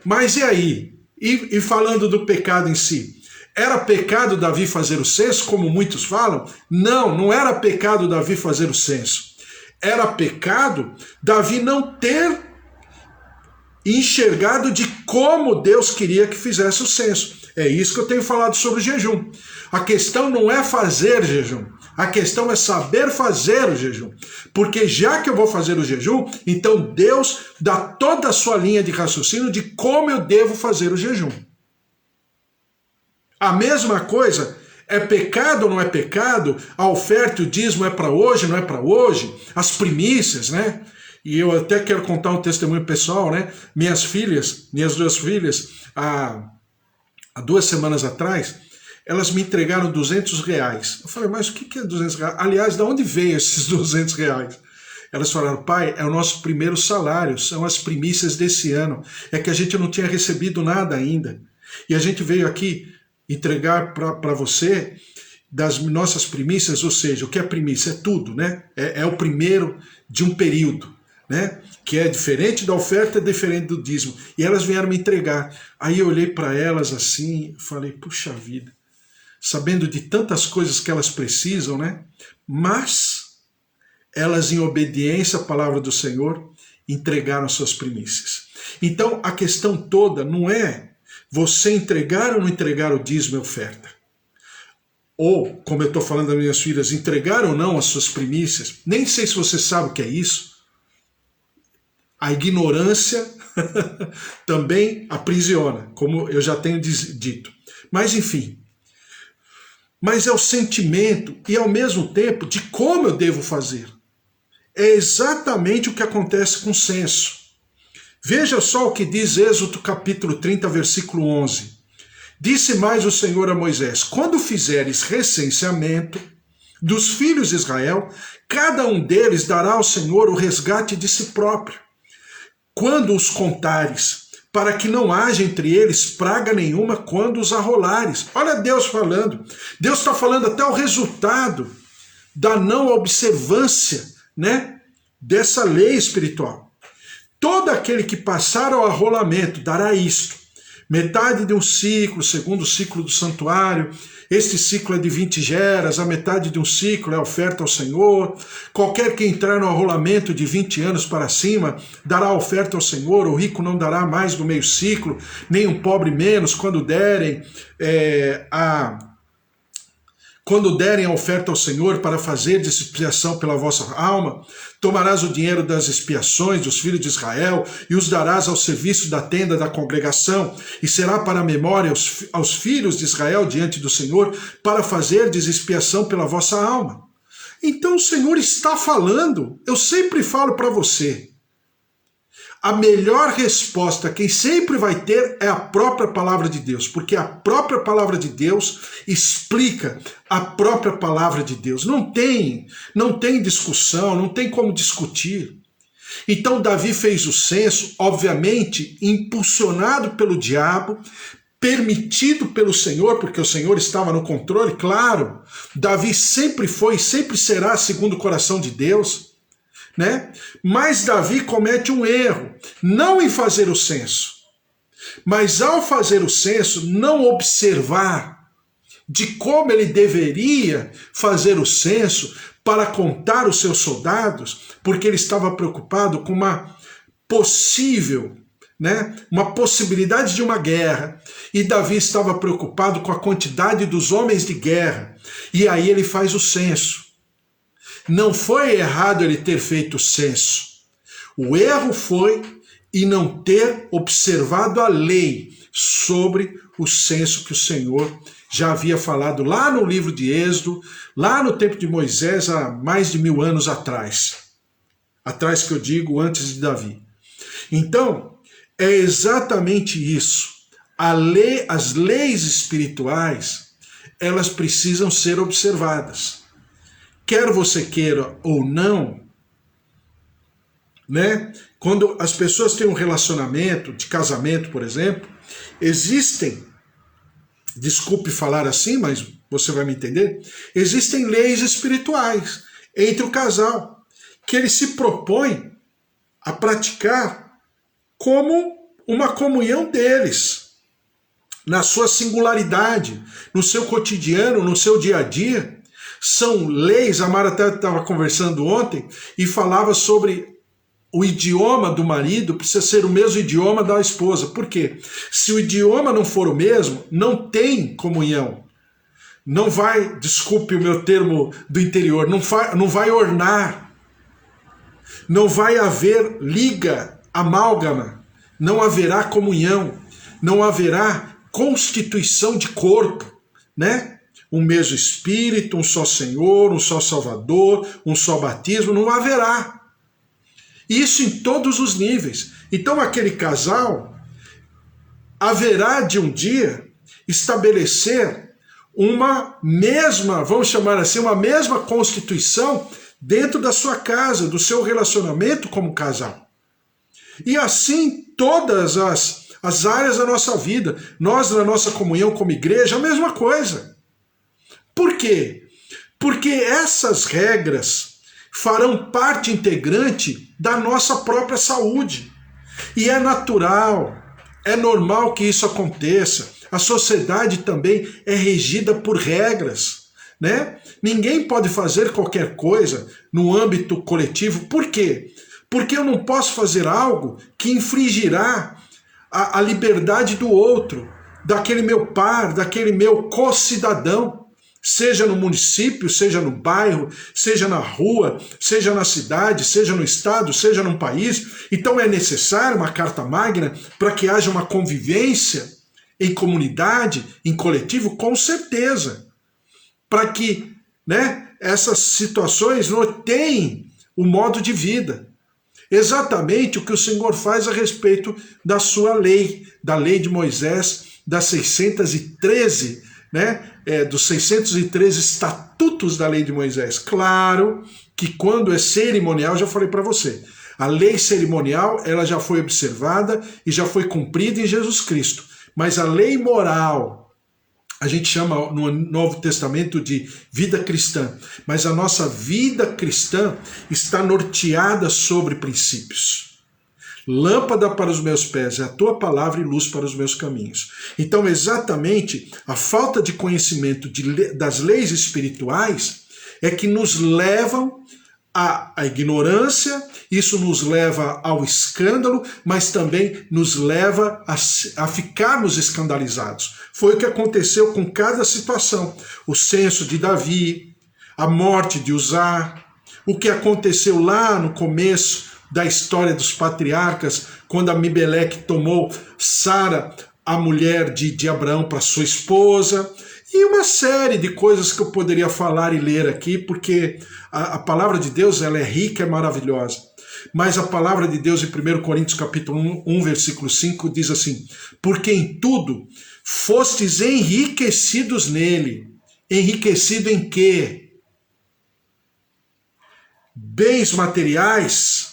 Mas e aí? E falando do pecado em si, era pecado Davi fazer o censo, como muitos falam? Não, não era pecado Davi fazer o censo. Era pecado Davi não ter enxergado de como Deus queria que fizesse o censo. É isso que eu tenho falado sobre o jejum. A questão não é fazer jejum, a questão é saber fazer o jejum. Porque já que eu vou fazer o jejum, então Deus dá toda a sua linha de raciocínio de como eu devo fazer o jejum. A mesma coisa, é pecado ou não é pecado? A oferta e o dízimo é para hoje, não é para hoje? As primícias, né? E eu até quero contar um testemunho pessoal, né? Minhas duas filhas, há 2 semanas atrás, elas me entregaram R$200. Eu falei, mas o que é R$200? Aliás, de onde veio esses R$200? Elas falaram, pai, é o nosso primeiro salário, são as primícias desse ano. É que a gente não tinha recebido nada ainda. E a gente veio aqui entregar para você das nossas primícias, ou seja, o que é primícia? É tudo, né? É o primeiro de um período, né? Que é diferente da oferta, é diferente do dízimo. E elas vieram me entregar. Aí eu olhei para elas assim, falei, puxa vida, sabendo de tantas coisas que elas precisam, né? Mas elas, em obediência à palavra do Senhor, entregaram suas primícias. Então a questão toda não é você entregar ou não entregar o dízimo e oferta. Ou, como eu estou falando das minhas filhas, entregar ou não as suas primícias. Nem sei se você sabe o que é isso. A ignorância também aprisiona, como eu já tenho dito. Mas enfim. Mas é o sentimento e ao mesmo tempo de como eu devo fazer. É exatamente o que acontece com o censo. Veja só o que diz Êxodo capítulo 30, versículo 11. Disse mais o Senhor a Moisés, quando fizeres recenseamento dos filhos de Israel, cada um deles dará ao Senhor o resgate de si próprio. Quando os contares, para que não haja entre eles praga nenhuma quando os arrolares. Olha Deus falando. Deus está falando até o resultado da não observância, né, dessa lei espiritual. Todo aquele que passar ao arrolamento dará isto. Metade de um ciclo, segundo o ciclo do santuário. Este ciclo é de 20 geras, a metade de um ciclo é oferta ao Senhor. Qualquer que entrar no arrolamento de 20 anos para cima, dará oferta ao Senhor. O rico não dará mais do meio ciclo, nem um pobre menos, quando derem a oferta ao Senhor para fazer expiação pela vossa alma, tomarás o dinheiro das expiações dos filhos de Israel e os darás ao serviço da tenda da congregação, e será para a memória aos filhos de Israel diante do Senhor, para fazer expiação pela vossa alma. Então o Senhor está falando, eu sempre falo para você, a melhor resposta quem sempre vai ter é a própria palavra de Deus, porque a própria palavra de Deus explica a própria palavra de Deus. Não tem discussão, não tem como discutir. Então Davi fez o censo, obviamente, impulsionado pelo diabo, permitido pelo Senhor, porque o Senhor estava no controle, claro. Davi sempre foi e sempre será segundo o coração de Deus. Né? Mas Davi comete um erro, não em fazer o censo, mas ao fazer o censo, não observar de como ele deveria fazer o censo para contar os seus soldados, porque ele estava preocupado com uma possibilidade de uma guerra, e Davi estava preocupado com a quantidade dos homens de guerra, e aí ele faz o censo. Não foi errado ele ter feito o censo. O erro foi em não ter observado a lei sobre o censo que o Senhor já havia falado lá no livro de Êxodo, lá no tempo de Moisés, há mais de 1000 anos atrás. Atrás que eu digo, antes de Davi. Então, é exatamente isso. As leis espirituais, elas precisam ser observadas. Quer você queira ou não, né? Quando as pessoas têm um relacionamento de casamento, por exemplo, existem, desculpe falar assim, mas você vai me entender, existem leis espirituais entre o casal, que ele se propõe a praticar como uma comunhão deles, na sua singularidade, no seu cotidiano, no seu dia a dia. São leis, a Mara até estava conversando ontem e falava sobre o idioma do marido precisa ser o mesmo idioma da esposa. Por quê? Se o idioma não for o mesmo, não tem comunhão. Não vai, desculpe o meu termo do interior, não vai ornar. Não vai haver liga, amálgama. Não haverá comunhão. Não haverá constituição de corpo, né? Um mesmo Espírito, um só Senhor, um só Salvador, um só batismo, não haverá. Isso em todos os níveis. Então aquele casal haverá de um dia estabelecer uma mesma, vamos chamar assim, uma mesma constituição dentro da sua casa, do seu relacionamento como casal. E assim todas as áreas da nossa vida, nós na nossa comunhão como igreja, a mesma coisa. Por quê? Porque essas regras farão parte integrante da nossa própria saúde. E é natural, é normal que isso aconteça. A sociedade também é regida por regras, né? Ninguém pode fazer qualquer coisa no âmbito coletivo. Por quê? Porque eu não posso fazer algo que infringirá a liberdade do outro, daquele meu par, daquele meu co-cidadão. Seja no município, seja no bairro, seja na rua, seja na cidade, seja no estado, seja num país. Então é necessário uma carta magna para que haja uma convivência em comunidade, em coletivo, com certeza. Para que, né, essas situações norteiem o modo de vida. Exatamente o que o Senhor faz a respeito da sua lei, da lei de Moisés, das 613, né? Dos 613 estatutos da lei de Moisés. Claro que quando é cerimonial, já falei para você, a lei cerimonial ela já foi observada e já foi cumprida em Jesus Cristo. Mas a lei moral, a gente chama no Novo Testamento de vida cristã, mas a nossa vida cristã está norteada sobre princípios. Lâmpada para os meus pés é a tua palavra e luz para os meus caminhos. Então, exatamente, a falta de conhecimento das leis espirituais é que nos levam à ignorância, isso nos leva ao escândalo, mas também nos leva a ficarmos escandalizados. Foi o que aconteceu com cada situação. O censo de Davi, a morte de Uzá, o que aconteceu lá no começo da história dos patriarcas, quando Amibeleque tomou Sara, a mulher de Abraão, para sua esposa, e uma série de coisas que eu poderia falar e ler aqui, porque a palavra de Deus ela é rica, é maravilhosa. Mas a palavra de Deus em 1 Coríntios capítulo 1, versículo 5 diz assim: porque em tudo fostes enriquecidos nele. Enriquecido em quê? Bens materiais,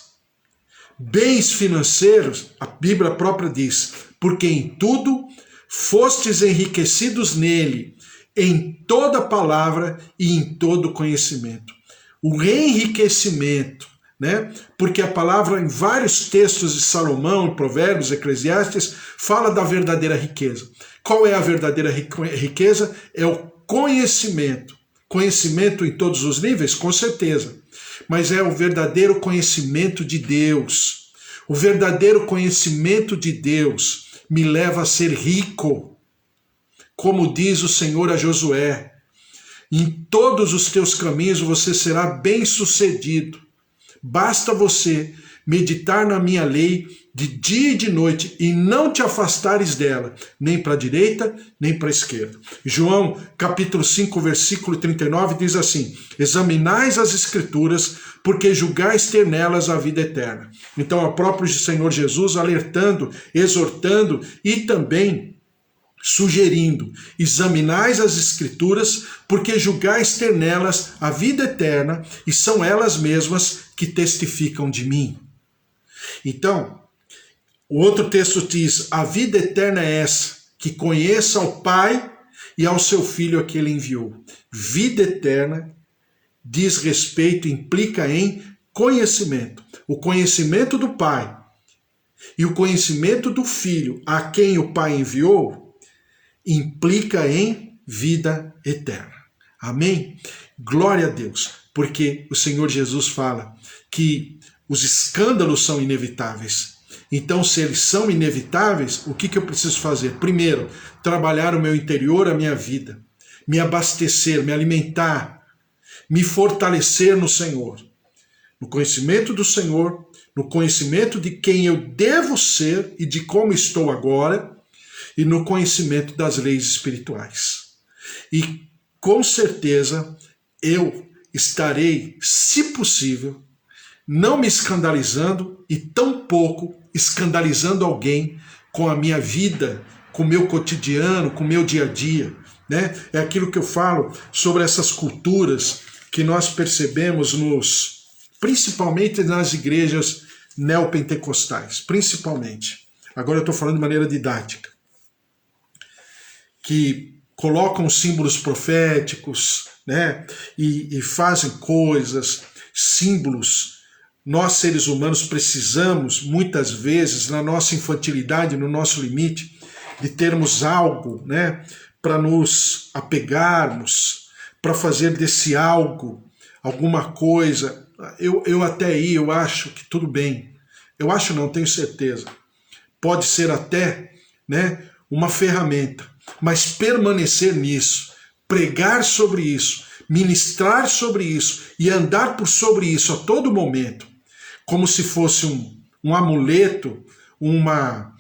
bens financeiros, a Bíblia própria diz, porque em tudo fostes enriquecidos nele, em toda palavra e em todo conhecimento. O enriquecimento, né? Porque a palavra em vários textos de Salomão, Provérbios, Eclesiastes, fala da verdadeira riqueza. Qual é a verdadeira riqueza? É o conhecimento. Conhecimento em todos os níveis? Com certeza. Mas é o verdadeiro conhecimento de Deus. O verdadeiro conhecimento de Deus me leva a ser rico. Como diz o Senhor a Josué, em todos os teus caminhos você será bem-sucedido. Basta você meditar na minha lei de dia e de noite e não te afastares dela, nem para a direita, nem para a esquerda. João, capítulo 5, versículo 39, diz assim: examinais as escrituras, porque julgais ter nelas a vida eterna. Então, o próprio Senhor Jesus alertando, exortando e também sugerindo: examinais as escrituras, porque julgais ter nelas a vida eterna, e são elas mesmas que testificam de mim. Então, o outro texto diz: a vida eterna é essa, que conheça ao Pai e ao seu Filho a que ele enviou. Vida eterna diz respeito, implica em conhecimento. O conhecimento do Pai e o conhecimento do Filho a quem o Pai enviou implica em vida eterna. Amém? Glória a Deus, porque o Senhor Jesus fala que os escândalos são inevitáveis. Então, se eles são inevitáveis, o que eu preciso fazer? Primeiro, trabalhar o meu interior, a minha vida, me abastecer, me alimentar, me fortalecer no Senhor, no conhecimento do Senhor, no conhecimento de quem eu devo ser e de como estou agora, e no conhecimento das leis espirituais. E com certeza eu estarei, se possível, não me escandalizando e tampouco escandalizando alguém com a minha vida, com o meu cotidiano, com o meu dia a dia, né? É aquilo que eu falo sobre essas culturas que nós percebemos principalmente nas igrejas neopentecostais, principalmente. Agora eu estou falando de maneira didática. Que colocam símbolos proféticos, né? E fazem coisas, símbolos. Nós, seres humanos, precisamos, muitas vezes, na nossa infantilidade, no nosso limite, de termos algo, né, para nos apegarmos, para fazer desse algo alguma coisa. Eu até aí, eu acho que tudo bem. Eu acho não, tenho certeza. Pode ser até, né, uma ferramenta, mas permanecer nisso, pregar sobre isso, ministrar sobre isso e andar por sobre isso a todo momento, como se fosse um amuleto, uma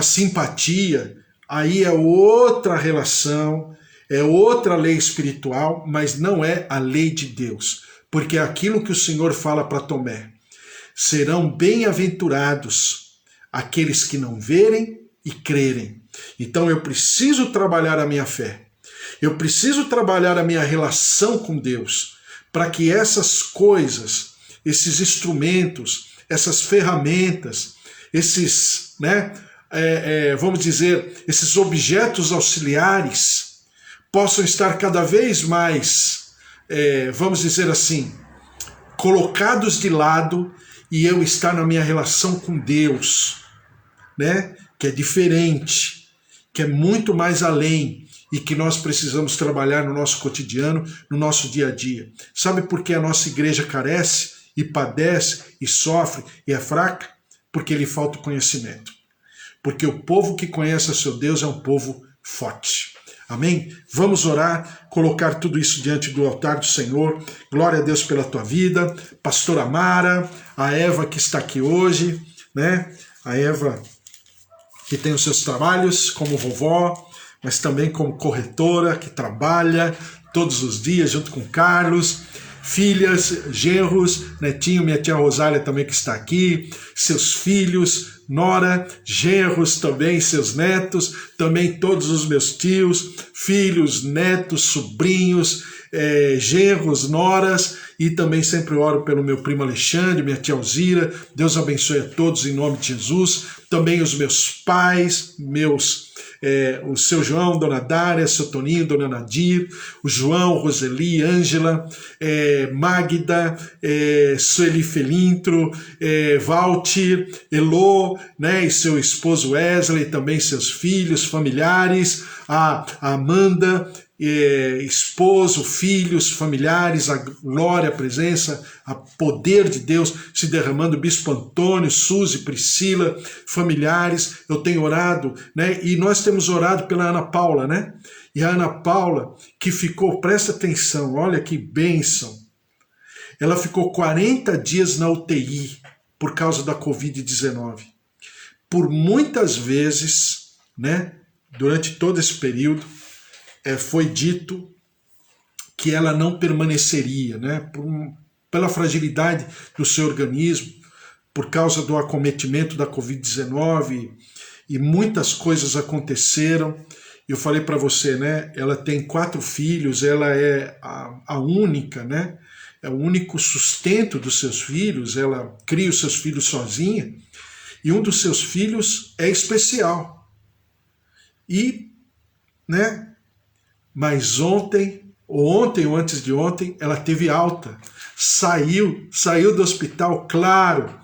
simpatia, aí é outra relação, é outra lei espiritual, mas não é a lei de Deus, porque é aquilo que o Senhor fala para Tomé: serão bem-aventurados aqueles que não verem e crerem. Então eu preciso trabalhar a minha fé, eu preciso trabalhar a minha relação com Deus, para que essas coisas, esses instrumentos, essas ferramentas, esses, né, vamos dizer, esses objetos auxiliares, possam estar cada vez mais, vamos dizer assim, colocados de lado e eu estar na minha relação com Deus, né, que é diferente, que é muito mais além e que nós precisamos trabalhar no nosso cotidiano, no nosso dia a dia. Sabe por que a nossa igreja carece e padece e sofre e é fraca? Porque lhe falta o conhecimento. Porque o povo que conhece a seu Deus é um povo forte. Amém? Vamos orar, colocar tudo isso diante do altar do Senhor. Glória a Deus pela tua vida. Pastora Mara, a Eva que está aqui hoje, né? A Eva que tem os seus trabalhos como vovó, mas também como corretora, que trabalha todos os dias junto com Carlos, filhas, genros, netinho, minha tia Rosália também que está aqui, seus filhos, nora, genros também, seus netos, também todos os meus tios, filhos, netos, sobrinhos, genros, noras, e também sempre oro pelo meu primo Alexandre, minha tia Alzira. Deus abençoe a todos em nome de Jesus. Também os meus pais, o seu João, Dona Dária, seu Toninho, Dona Nadir, o João, Roseli, Ângela, Magda, Sueli Felintro, Valtir, Elô, né, e seu esposo Wesley, também seus filhos, familiares, a Amanda, esposo, filhos, familiares, a glória, a presença, a poder de Deus se derramando, Bispo Antônio, Suzy, Priscila, familiares. Eu tenho orado, né? E nós temos orado pela Ana Paula, né? E a Ana Paula, que ficou, presta atenção, olha que bênção, ela ficou 40 dias na UTI por causa da Covid-19. Por muitas vezes, né, durante todo esse período, foi dito que ela não permaneceria, né, pela fragilidade do seu organismo, por causa do acometimento da Covid-19, e muitas coisas aconteceram. Eu falei para você, né, ela tem 4 filhos, ela é a única, né, é o único sustento dos seus filhos, ela cria os seus filhos sozinha, e um dos seus filhos é especial. E, né, mas ontem ou antes de ontem, ela teve alta, saiu do hospital, claro,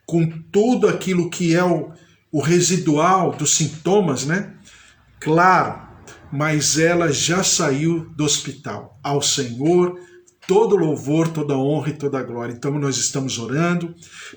com tudo aquilo que é o residual dos sintomas, né? Claro, mas ela já saiu do hospital. Ao Senhor todo louvor, toda honra e toda glória. Então nós estamos orando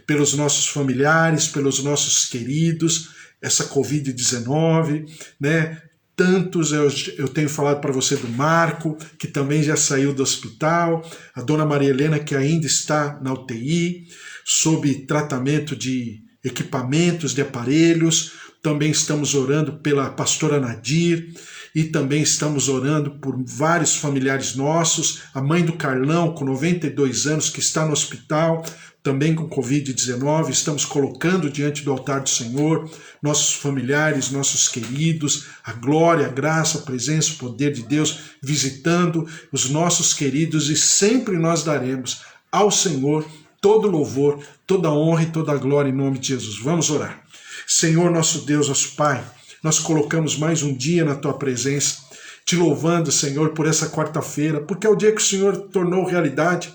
pelos nossos familiares, pelos nossos queridos, essa Covid-19, né? Tantos, eu tenho falado para você do Marco, que também já saiu do hospital, a dona Maria Helena, que ainda está na UTI, sob tratamento de equipamentos, de aparelhos. Também estamos orando pela pastora Nadir, e também estamos orando por vários familiares nossos, a mãe do Carlão, com 92 anos, que está no hospital, também com Covid-19, estamos colocando diante do altar do Senhor nossos familiares, nossos queridos, a glória, a graça, a presença, o poder de Deus visitando os nossos queridos, e sempre nós daremos ao Senhor todo louvor, toda honra e toda glória em nome de Jesus. Vamos orar. Senhor, nosso Deus, nosso Pai, nós colocamos mais um dia na Tua presença, te louvando, Senhor, por essa quarta-feira, porque é o dia que o Senhor tornou realidade.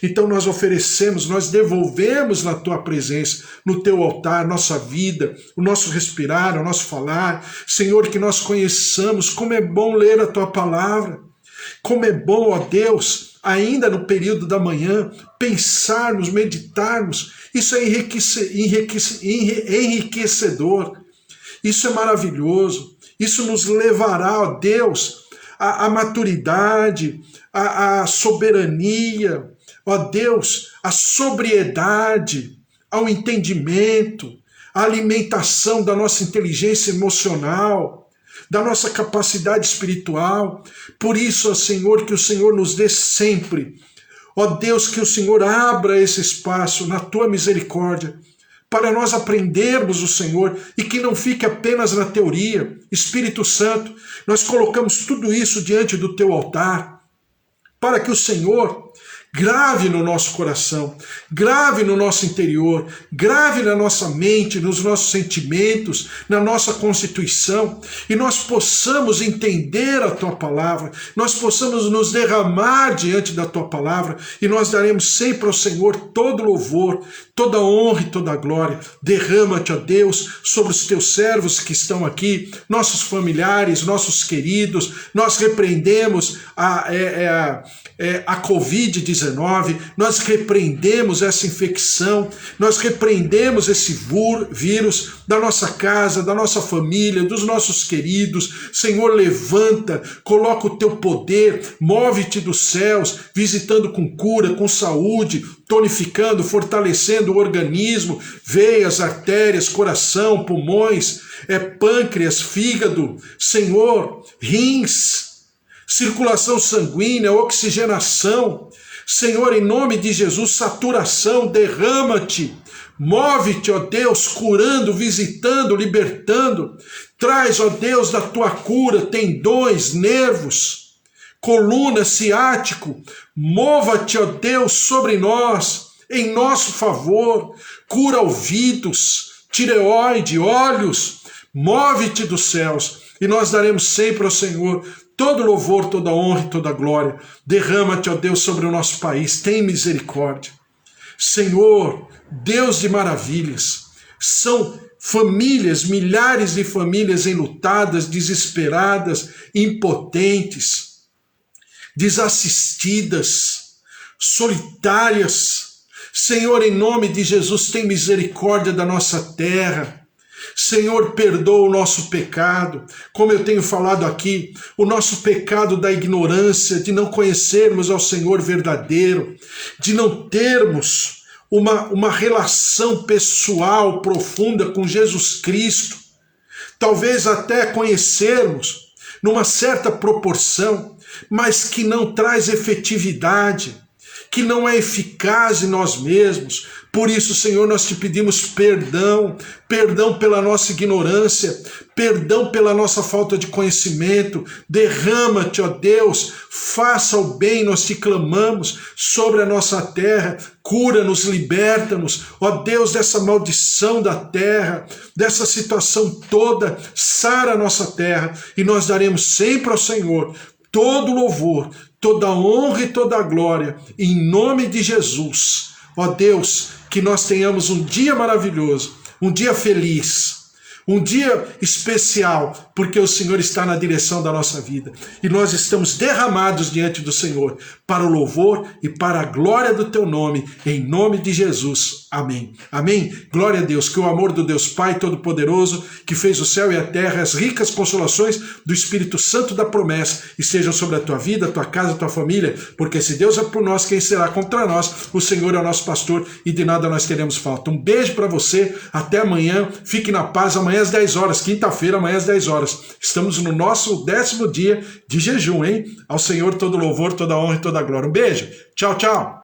Então nós oferecemos, nós devolvemos na Tua presença, no Teu altar, nossa vida, o nosso respirar, o nosso falar. Senhor, que nós conheçamos como é bom ler a Tua palavra, como é bom, ó Deus, ainda no período da manhã, pensarmos, meditarmos. Isso é enriquecedor, isso é maravilhoso, isso nos levará, ó Deus, à maturidade, à soberania, ó Deus, à sobriedade, ao entendimento, à alimentação da nossa inteligência emocional, da nossa capacidade espiritual. Por isso, ó Senhor, que o Senhor nos dê sempre, ó Deus, que o Senhor abra esse espaço na Tua misericórdia, para nós aprendermos o Senhor, e que não fique apenas na teoria. Espírito Santo, nós colocamos tudo isso diante do Teu altar, para que o Senhor grave no nosso coração, grave no nosso interior, grave na nossa mente, nos nossos sentimentos, na nossa constituição, e nós possamos entender a Tua palavra, nós possamos nos derramar diante da Tua palavra, e nós daremos sempre ao Senhor todo louvor, toda honra e toda glória. Derrama-te, ó Deus, sobre os Teus servos que estão aqui, nossos familiares, nossos queridos. Nós repreendemos a Covid-19, nós repreendemos essa infecção, nós repreendemos esse vírus da nossa casa, da nossa família, dos nossos queridos. Senhor, levanta, coloca o Teu poder, move-te dos céus, visitando com cura, com saúde, tonificando, fortalecendo o organismo, veias, artérias, coração, pulmões, pâncreas, fígado, Senhor, rins, circulação sanguínea, oxigenação. Senhor, em nome de Jesus, saturação, derrama-te, move-te, ó Deus, curando, visitando, libertando. Traz, ó Deus, da Tua cura, tendões, nervos, coluna, ciático. Mova-te, ó Deus, sobre nós, em nosso favor. Cura ouvidos, tireoide, olhos. Move-te dos céus, e nós daremos sempre ao Senhor todo louvor, toda honra e toda glória. Derrama-te, ó Deus, sobre o nosso país. Tem misericórdia. Senhor, Deus de maravilhas, são famílias, milhares de famílias enlutadas, desesperadas, impotentes, desassistidas, solitárias. Senhor, em nome de Jesus, tem misericórdia da nossa terra. Senhor, perdoa o nosso pecado, como eu tenho falado aqui, o nosso pecado da ignorância, de não conhecermos ao Senhor verdadeiro, de não termos uma relação pessoal profunda com Jesus Cristo, talvez até conhecermos numa certa proporção, mas que não traz efetividade, que não é eficaz em nós mesmos. Por isso, Senhor, nós te pedimos perdão, perdão pela nossa ignorância, perdão pela nossa falta de conhecimento. Derrama-te, ó Deus, faça o bem, nós te clamamos, sobre a nossa terra. Cura-nos, liberta-nos, ó Deus, dessa maldição da terra, dessa situação toda. Sara a nossa terra, e nós daremos sempre ao Senhor todo louvor, toda honra e toda glória, em nome de Jesus. Ó Deus, que nós tenhamos um dia maravilhoso, um dia feliz, Um dia especial, porque o Senhor está na direção da nossa vida. E nós estamos derramados diante do Senhor, para o louvor e para a glória do teu nome, em nome de Jesus. Amém. Amém? Glória a Deus, que o amor do Deus Pai Todo-Poderoso, que fez o céu e a terra, as ricas consolações do Espírito Santo da promessa, estejam sobre a tua vida, a tua casa, a tua família, porque se Deus é por nós, quem será contra nós? O Senhor é o nosso pastor e de nada nós teremos falta. Um beijo para você, até amanhã, fique na paz, amanhã às 10 horas, quinta-feira, amanhã às 10 horas. Estamos no nosso 10º dia de jejum, hein? Ao Senhor todo louvor, toda honra e toda glória. Um beijo, tchau, tchau.